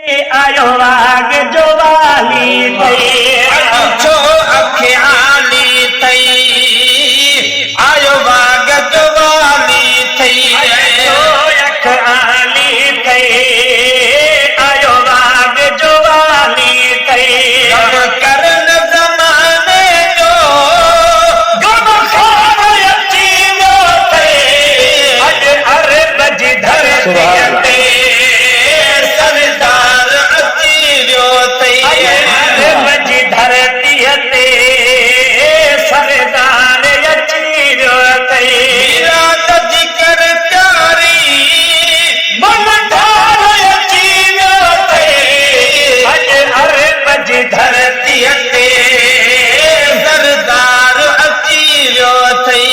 आयो वाग जो वाली तई अचो अखियाली तई आयो वाग जो वाली तई अखियाली तई आयो वाग जो वाली तई गम करन ज़माने जो गम खान अची वियो तई अॼु अरब जी धरती ते सरदार अची वियो तई अरब जी धरती ते सरदार अची वियो तई रात जी कर प्यारी मन ठार अची वियो तई अॼु अरब जी धरती ते सरदार अची वियो तई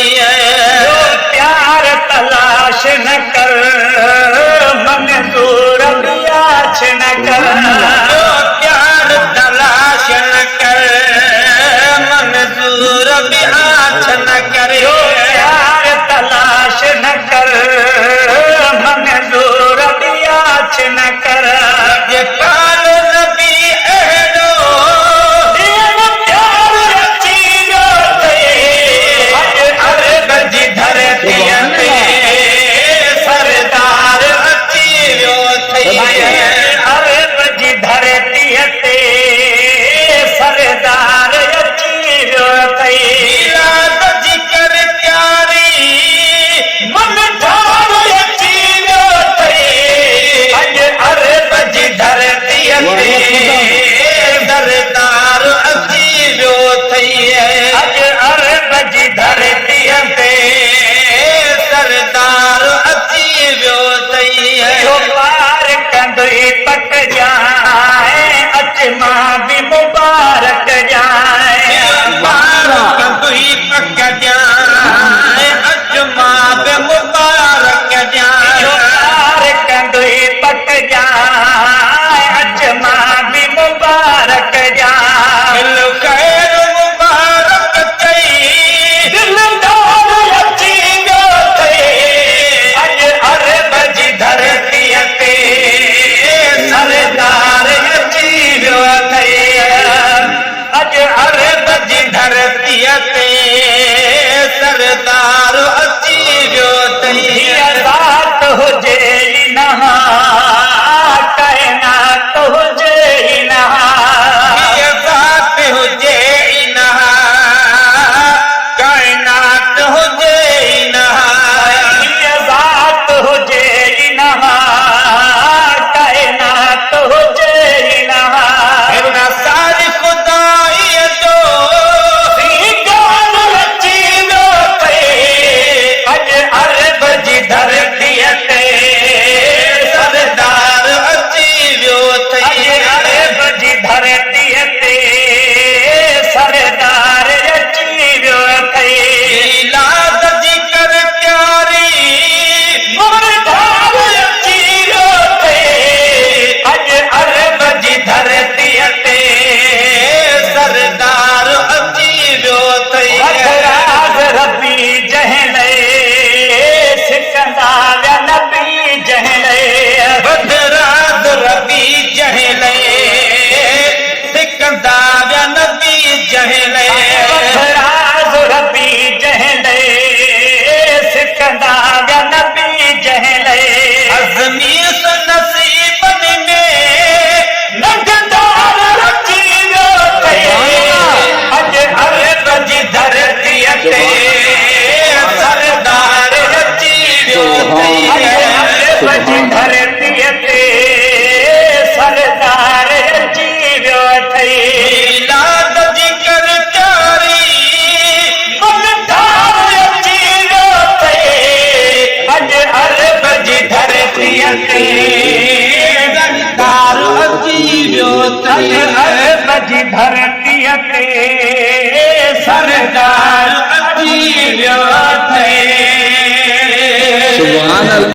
प्यार तलाश न कर मन दूर बियाछ न कर प्यार तलाश न कर मंजूर भी आछ न करे प्यार तलाश न कर मन दूर बियाछ न कर ये काल नबी अहदो प्यार अची वियो तई अॼु अरब जी धरती ते सरदार अची वियो थई अरब जी धरती ते सरदार अची वियो तई रात जी कर प्यारी मन ठार अची वियो तई अॼु अरब जी धरती ते सरदार अची वियो थई अॼु अरब जी धरती ते सरदार अची वियो थई जो पार कंदुई पक जाए अच मां बि मुबारक जाए मुबारक तुई पक जाए अज मां बि मुबारक जो जाए पार कंदुई पक जाए अच मां बि मुबारक जाए दिल खैर मुबारक चई दिलदार अची वियो तई अॼु अरब जी धरती ते सरदार अची वियो तई अॼु अरब जी धरती ते सरदार अची वियो थई ज़ात हुजे नहा काइनात हुजे नहा ये बात हुजे इनहा कायनात हुजे इनहा ज़ात हुजे नहा काइनात हुजे नहा हिन सारी खुदाई जो गान अची वियो तई अॼु अरब जी धरती ते सरदार अची वियो थई अॼु अरब जी धरती ते सरदार अची वियो तई लाद जी कर प्यारी मन ठार अची वियो तई अॼु अरब जी धरती ते सरदार अची वियो थई राज रबी जहले सिकंदा विया नबी जहले बदरात रबी जहले सिकंदा विया नबी जहले राज रबी जहले सिकंदा विया नबी जहले अज़मीर स नसीबन में नगदार अची वियो तई अॼु अरब जी धरती ते सरदार अची वियो थई अरब जी धरती ते सरदार अची वियो तई लाद जी कर प्यारी मन ठार अची वियो तई अॼु अरब जी धरती ते सरदार अची वियो थई अॼु अरब जी धरती ते सरदार अची वियो थई